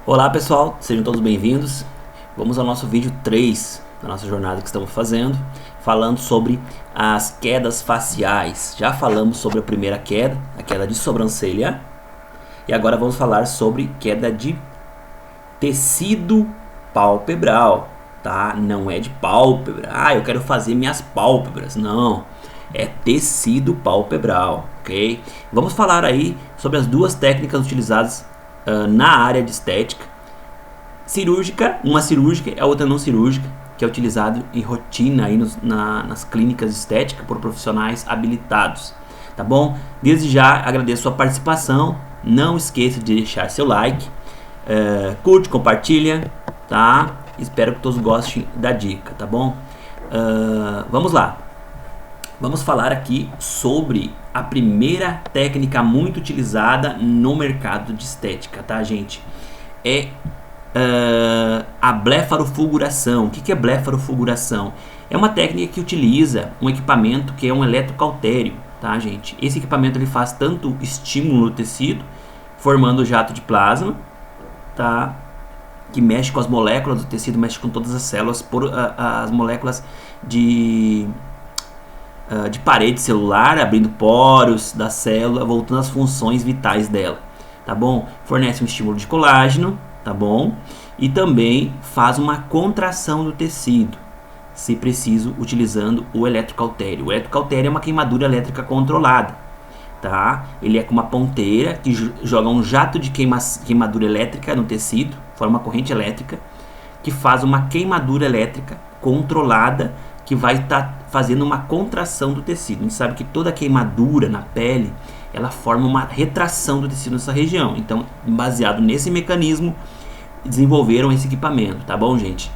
Olá pessoal, sejam todos bem-vindos. Vamos ao nosso vídeo 3 da nossa jornada que estamos fazendo, falando sobre as quedas faciais. Já falamos sobre a primeira queda, a queda de sobrancelha, e agora vamos falar sobre queda de tecido palpebral, tá? Não é de pálpebra. Eu quero fazer minhas pálpebras. Não, é tecido palpebral, ok? Vamos falar aí sobre as duas técnicas utilizadas na área de estética cirúrgica, uma cirúrgica e a outra não cirúrgica, que é utilizado em rotina aí nas clínicas estéticas por profissionais habilitados, tá bom? Desde já agradeço a sua participação, não esqueça de deixar seu like, curte, compartilha, tá? Espero que todos gostem da dica, tá bom? Vamos lá. Vamos falar aqui sobre a primeira técnica muito utilizada no mercado de estética, tá, gente? É a blefarofulguração. O que é blefarofulguração? É uma técnica que utiliza um equipamento que é um eletrocautério, tá, gente? Esse equipamento ele faz tanto estímulo no tecido, formando jato de plasma, tá? Que mexe com as moléculas do tecido, mexe com todas as células, as moléculas de parede celular, abrindo poros da célula, voltando às funções vitais dela, tá bom? Fornece um estímulo de colágeno, tá bom? E também faz uma contração do tecido, se preciso, utilizando o eletrocautério. O eletrocautério é uma queimadura elétrica controlada, tá? Ele é com uma ponteira que joga um jato de queimadura elétrica no tecido, forma uma corrente elétrica, que faz uma queimadura elétrica controlada, que vai estar fazendo uma contração do tecido. A gente sabe que toda queimadura na pele, ela forma uma retração do tecido nessa região. Então, baseado nesse mecanismo, desenvolveram esse equipamento, tá bom, gente?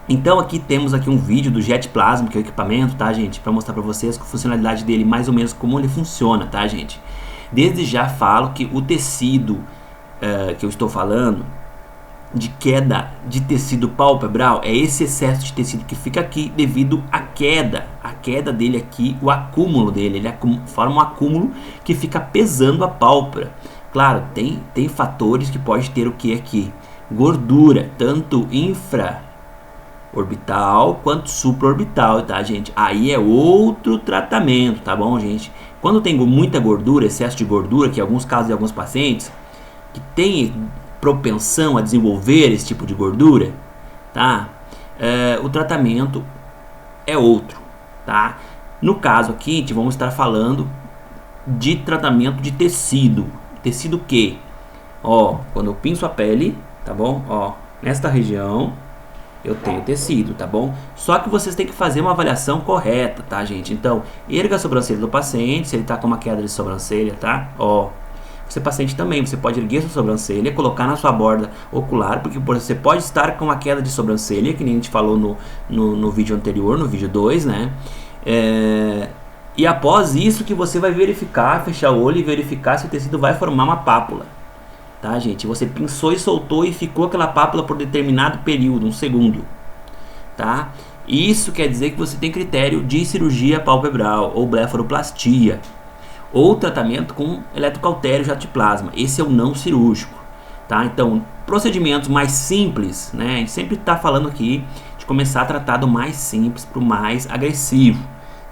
Então, aqui temos aqui um vídeo do Jet Plasma, que é o equipamento, tá, gente? Para mostrar para vocês a funcionalidade dele, mais ou menos como ele funciona, tá, gente? Desde já falo que o tecido que eu estou falando, de queda de tecido palpebral, é esse excesso de tecido que fica aqui devido à queda dele aqui, o acúmulo dele, ele forma um acúmulo que fica pesando a pálpebra. Claro, tem fatores que pode ter o que aqui? Gordura, tanto infraorbital quanto supraorbital, tá, gente? Aí é outro tratamento, tá bom, gente? Quando tem muita gordura, excesso de gordura, que em alguns casos e alguns pacientes que tem propensão a desenvolver esse tipo de gordura, tá? O tratamento é outro, tá? No caso aqui, vamos estar falando de tratamento de tecido. Tecido que, quando eu pinço a pele, tá bom? Nesta região eu tenho tecido, tá bom? Só que vocês têm que fazer uma avaliação correta, tá, gente? Então, erga a sobrancelha do paciente, se ele tá com uma queda de sobrancelha, tá? Você paciente também, você pode erguer sua sobrancelha, colocar na sua borda ocular, porque você pode estar com uma queda de sobrancelha, que nem a gente falou no vídeo anterior, no vídeo 2, né? E após isso que você vai verificar, fechar o olho e verificar se o tecido vai formar uma pápula, tá, gente? Você pinçou e soltou e ficou aquela pápula por determinado período, um segundo, tá? Isso quer dizer que você tem critério de cirurgia palpebral ou blefaroplastia, ou tratamento com eletrocautério jato de plasma. Esse é o não cirúrgico, tá? Então, procedimentos mais simples, né? A gente sempre está falando aqui de começar a tratar do mais simples para o mais agressivo,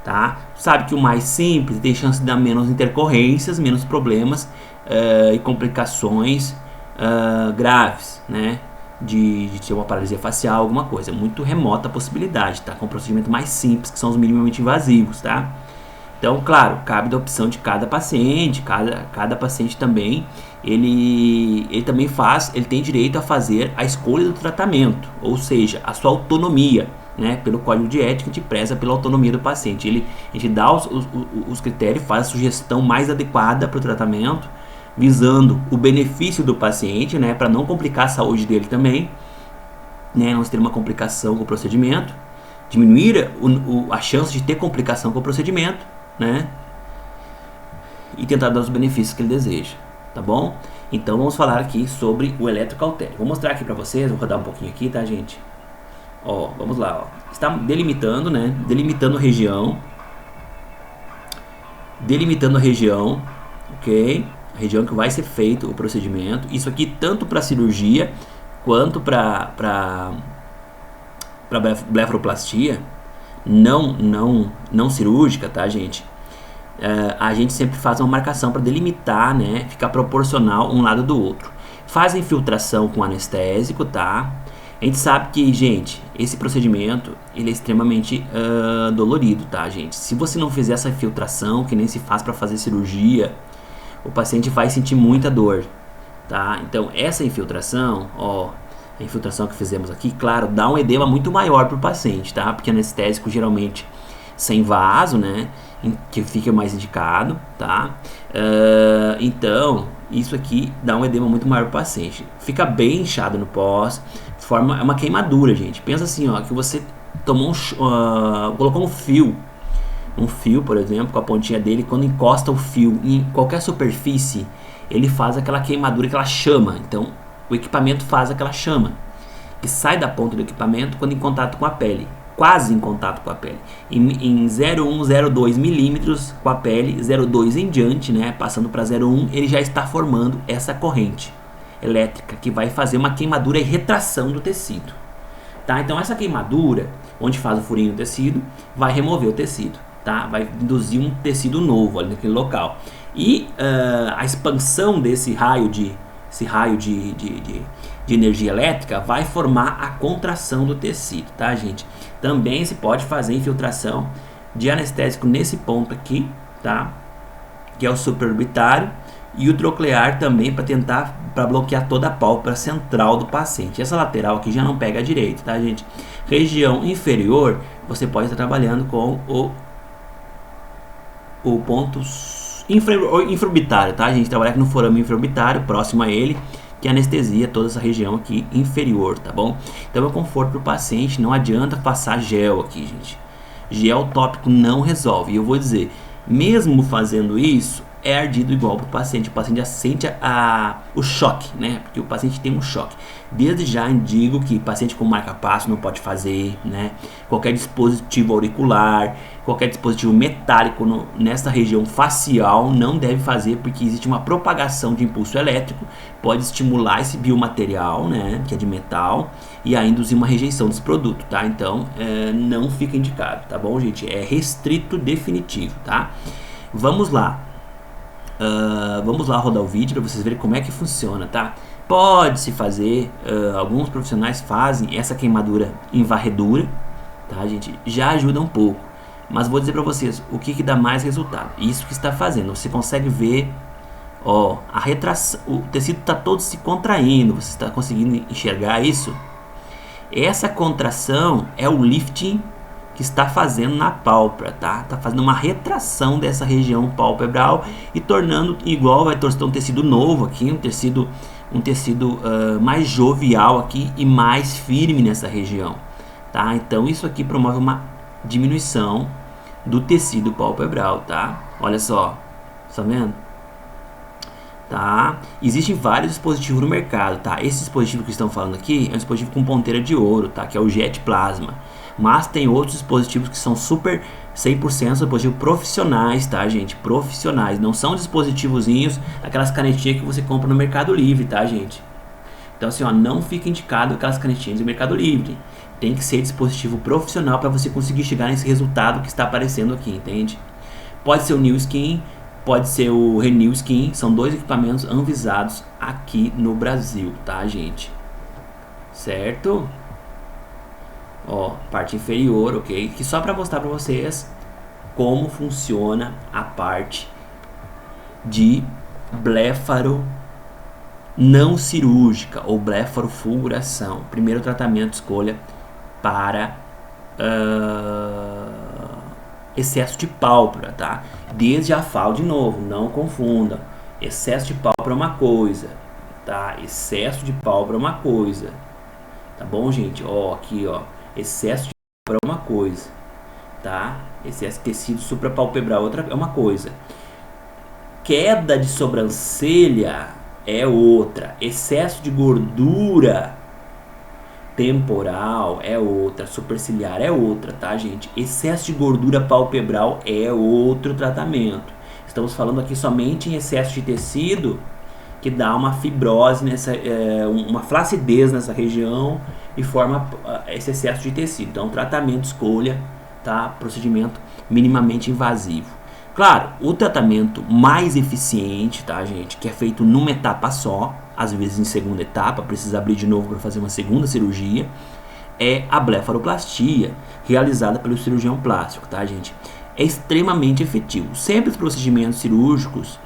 tá? Sabe que o mais simples tem chance de dar menos intercorrências, menos problemas e complicações graves, né? De ter uma paralisia facial, alguma coisa. É muito remota a possibilidade, tá? Com procedimentos mais simples, que são os minimamente invasivos, tá? Então, claro, cabe da opção de cada paciente, cada paciente também, ele também ele tem direito a fazer a escolha do tratamento, ou seja, a sua autonomia, né? Pelo código de ética, a gente preza pela autonomia do paciente. A gente dá os critérios, faz a sugestão mais adequada para o tratamento, visando o benefício do paciente, né? Para não complicar a saúde dele também, né? Não ter uma complicação com o procedimento, diminuir a chance de ter complicação com o procedimento, né? E tentar dar os benefícios que ele deseja, tá bom? Então vamos falar aqui sobre o eletrocautério. Vou mostrar aqui para vocês, vou rodar um pouquinho aqui, tá, gente? Vamos lá, está delimitando, né? Delimitando a região, ok? a região que vai ser feito o procedimento. Isso aqui tanto para cirurgia quanto para blefaroplastia não cirúrgica, tá, gente? A gente sempre faz uma marcação para delimitar, né? Ficar proporcional um lado do outro. Faz a infiltração com anestésico, tá? A gente sabe que, gente, esse procedimento ele é extremamente dolorido, tá, gente? Se você não fizer essa infiltração, que nem se faz para fazer cirurgia, o paciente vai sentir muita dor, tá? Então, essa infiltração, ó, a infiltração que fizemos aqui, claro, dá um edema muito maior para o paciente, tá? Porque anestésico geralmente sem vaso, né? Que fica mais indicado, tá? Então, isso aqui dá um edema muito maior para o paciente. Fica bem inchado no pós, forma uma queimadura, gente. Pensa assim, ó, que você tomou colocou um fio, por exemplo, com a pontinha dele, quando encosta o fio em qualquer superfície, ele faz aquela queimadura, aquela chama. Então, o equipamento faz aquela chama que sai da ponta do equipamento quando em contato com a pele, quase em contato com a pele. Em 0,1, 0,2 milímetros com a pele, 0,2 em diante, né, passando para 0,1, ele já está formando essa corrente elétrica que vai fazer uma queimadura e retração do tecido. Tá? Então essa queimadura, onde faz o furinho no tecido, vai remover o tecido, tá? Vai induzir um tecido novo ali naquele local. E a expansão desse raio de energia elétrica vai formar a contração do tecido, tá, gente? Também se pode fazer infiltração de anestésico nesse ponto aqui, tá? Que é o supraorbitário, e o troclear também para bloquear toda a pálpebra central do paciente. Essa lateral aqui já não pega direito, tá, gente? Região inferior, você pode estar trabalhando com o ponto infraorbitário, tá, gente? Trabalhar aqui no forame infraorbitário, próximo a ele, que anestesia toda essa região aqui inferior, tá bom? Então é conforto para o paciente, não adianta passar gel aqui, gente. Gel tópico não resolve. E eu vou dizer, mesmo fazendo isso, é ardido igual para o paciente já sente o choque, né? Porque o paciente tem um choque. Desde já indico que paciente com marca-passo não pode fazer, né? Qualquer dispositivo auricular, qualquer dispositivo metálico nessa região facial não deve fazer, porque existe uma propagação de impulso elétrico, pode estimular esse biomaterial, né? Que é de metal, e aí induzir uma rejeição desse produto, tá? Então, não fica indicado, tá bom, gente? É restrito definitivo, tá? Vamos lá. Vamos lá rodar o vídeo para vocês verem como é que funciona, tá? Pode-se fazer, alguns profissionais fazem essa queimadura em varredura, tá, gente? Já ajuda um pouco, mas vou dizer para vocês o que dá mais resultado. Isso que está fazendo, você consegue ver, ó, a retração, o tecido está todo se contraindo, você está conseguindo enxergar isso? Essa contração é o lifting que está fazendo na pálpebra, tá? Tá fazendo uma retração dessa região palpebral e tornando igual, vai torcer um tecido novo aqui, um tecido mais jovial aqui e mais firme nessa região, tá? Então isso aqui promove uma diminuição do tecido palpebral, tá? Olha só, tá vendo? Tá? Existem vários dispositivos no mercado, tá? Esse dispositivo que estão falando aqui é um dispositivo com ponteira de ouro, tá? Que é o Jet Plasma. Mas tem outros dispositivos que são super 100% dispositivos profissionais, tá, gente? Profissionais, não são dispositivozinhos, aquelas canetinhas que você compra no Mercado Livre, tá, gente? Então assim, ó, não fica indicado aquelas canetinhas do Mercado Livre. Tem que ser dispositivo profissional para você conseguir chegar nesse resultado que está aparecendo aqui, entende? Pode ser o New Skin, pode ser o Renew Skin, são dois equipamentos anvisados aqui no Brasil, tá, gente? Certo? Ó, parte inferior, ok? Que só para mostrar para vocês como funciona a parte de blefaro não cirúrgica ou blefarofulguração. Primeiro tratamento escolha para excesso de pálpebra, tá? Desde já falo de novo, não confunda. Excesso de pálpebra é uma coisa, tá? Excesso de pálpebra é uma coisa, tá bom, gente? Ó, aqui, ó. Excesso de pálpebra é uma coisa, tá? Excesso de tecido suprapalpebral outra é uma coisa. Queda de sobrancelha é outra. Excesso de gordura temporal é outra. Superciliar é outra, tá, gente? Excesso de gordura palpebral é outro tratamento. Estamos falando aqui somente em excesso de tecido, que dá uma fibrose, uma flacidez nessa região e forma esse excesso de tecido. Então, tratamento, escolha, tá? Procedimento minimamente invasivo. Claro, o tratamento mais eficiente, tá, gente, que é feito numa etapa só, às vezes em segunda etapa, precisa abrir de novo para fazer uma segunda cirurgia, é a blefaroplastia, realizada pelo cirurgião plástico, tá, gente? É extremamente efetivo. Sempre os procedimentos cirúrgicos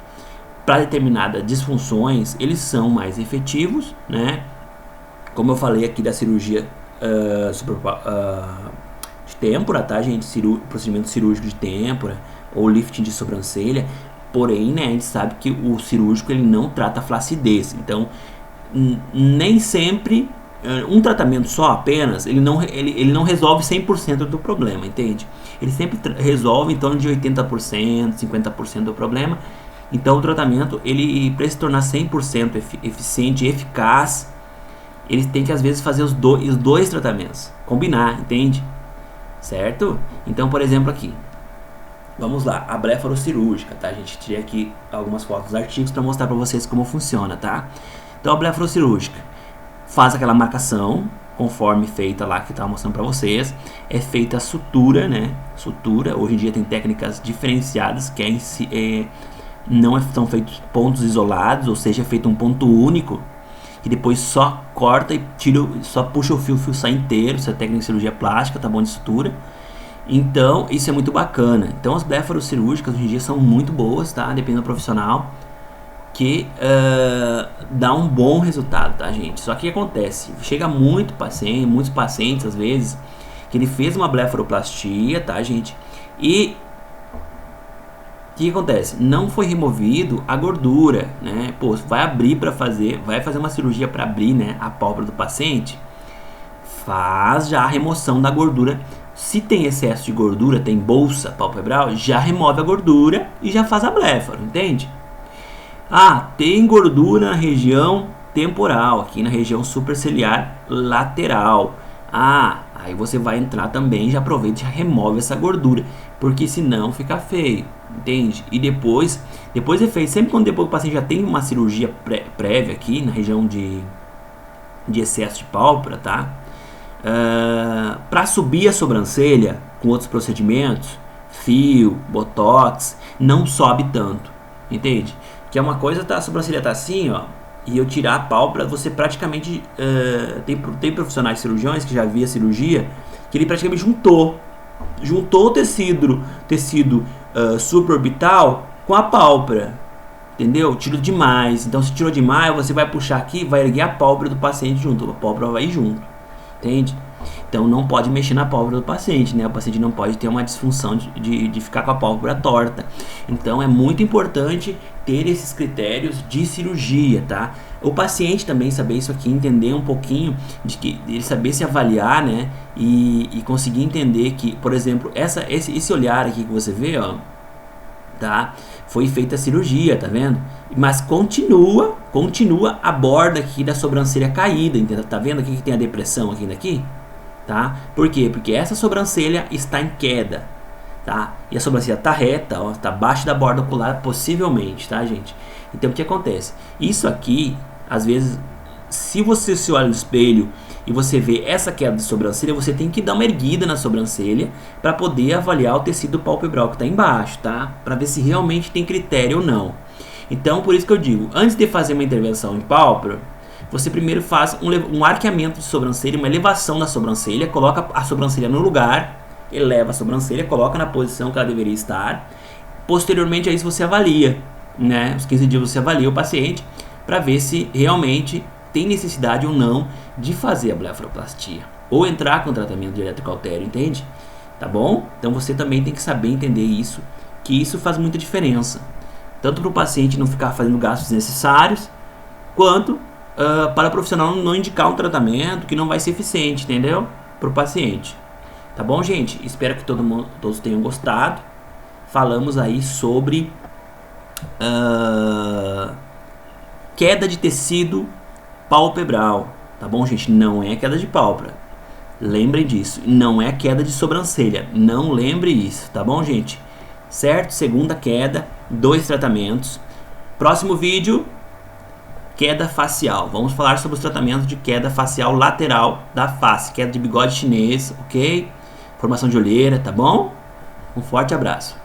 para determinadas disfunções, eles são mais efetivos, né? Como eu falei aqui da cirurgia de têmpora, tá, gente? Procedimento cirúrgico de têmpora ou lifting de sobrancelha. Porém, né, a gente sabe que o cirúrgico ele não trata a flacidez. Então, nem sempre um tratamento só apenas, ele não resolve 100% do problema, entende? Ele sempre resolve em torno de 80%, 50% do problema. Então o tratamento, ele para se tornar 100% eficiente e eficaz, ele tem que às vezes fazer os dois tratamentos, combinar, entende? Certo? Então, por exemplo, aqui, vamos lá, a blefarocirúrgica, tá, gente? Tirei aqui algumas fotos dos artigos para mostrar para vocês como funciona, tá? Então a blefarocirúrgica faz aquela marcação, conforme feita lá que eu estava mostrando para vocês. É feita a sutura, né? Sutura, hoje em dia tem técnicas diferenciadas, que não são feitos pontos isolados, ou seja, é feito um ponto único, e depois só corta e tira, só puxa o fio sai inteiro. Isso é técnica de cirurgia plástica, tá bom, de sutura. Então, isso é muito bacana. Então, as blefarocirúrgicas hoje em dia são muito boas, tá? Dependendo do profissional, que dá um bom resultado, tá, gente? Só que o que acontece? Chega muitos pacientes, às vezes, que ele fez uma blefaroplastia, tá, gente? E o que acontece? Não foi removido a gordura, né? Pô, vai fazer uma cirurgia para abrir, né, a pálpebra do paciente, faz já a remoção da gordura. Se tem excesso de gordura, tem bolsa palpebral, já remove a gordura e já faz a blefaro, entende? Ah, tem gordura na região temporal, aqui na região superciliar lateral. Ah, aí você vai entrar também, já aproveita e já remove essa gordura, porque senão fica feio, entende? E depois é feito, sempre quando depois o paciente já tem uma cirurgia prévia aqui na região de excesso de pálpebra, tá? Para subir a sobrancelha com outros procedimentos, fio, botox, não sobe tanto, entende? Que é uma coisa, tá, a sobrancelha tá assim, ó, e eu tirar a pálpebra, você praticamente tem profissionais cirurgiões que já vi a cirurgia, que ele praticamente juntou o tecido supraorbital com a pálpebra, entendeu? Tirou demais. Então, se tirou demais, você vai puxar aqui, vai erguer a pálpebra do paciente junto, a pálpebra vai junto, entende? Então não pode mexer na pálpebra do paciente, né? O paciente não pode ter uma disfunção de ficar com a pálpebra torta. Então é muito importante ter esses critérios de cirurgia, tá? O paciente também saber isso aqui, entender um pouquinho, de ele saber se avaliar, né? E conseguir entender que, por exemplo, esse olhar aqui que você vê, ó, tá? Foi feita a cirurgia, tá vendo? Mas continua a borda aqui da sobrancelha caída, entendeu? Tá vendo aqui que tem a depressão aqui daqui? Tá? Por quê? Porque essa sobrancelha está em queda, tá? E a sobrancelha tá reta, ó, tá abaixo da borda ocular, possivelmente, tá, gente? Então o que acontece? Isso aqui, às vezes, se você se olha no espelho e você vê essa queda de sobrancelha, você tem que dar uma erguida na sobrancelha para poder avaliar o tecido palpebral que está embaixo, tá? Para ver se realmente tem critério ou não. Então, por isso que eu digo, antes de fazer uma intervenção em pálpebra, você primeiro faz um arqueamento de sobrancelha, uma elevação da sobrancelha, coloca a sobrancelha no lugar, eleva a sobrancelha, coloca na posição que ela deveria estar. Posteriormente a isso você avalia, né? Os 15 dias você avalia o paciente para ver se realmente tem necessidade ou não de fazer a blefaroplastia ou entrar com o tratamento de eletrocautério, entende? Tá bom? Então você também tem que saber entender isso, que isso faz muita diferença, tanto para o paciente não ficar fazendo gastos desnecessários, quanto para o profissional não indicar um tratamento que não vai ser eficiente, entendeu? Para o paciente. Tá bom, gente? Espero que todos tenham gostado. Falamos aí sobre queda de tecido palpebral, tá bom, gente? Não é queda de pálpebra, lembrem disso. Não é queda de sobrancelha, não lembre isso, tá bom, gente? certo? Segunda queda, 2 tratamentos. Próximo vídeo, queda facial. Vamos falar sobre os tratamentos de queda facial lateral da face, queda de bigode chinês, ok? Formação de olheira, tá bom? Um forte abraço.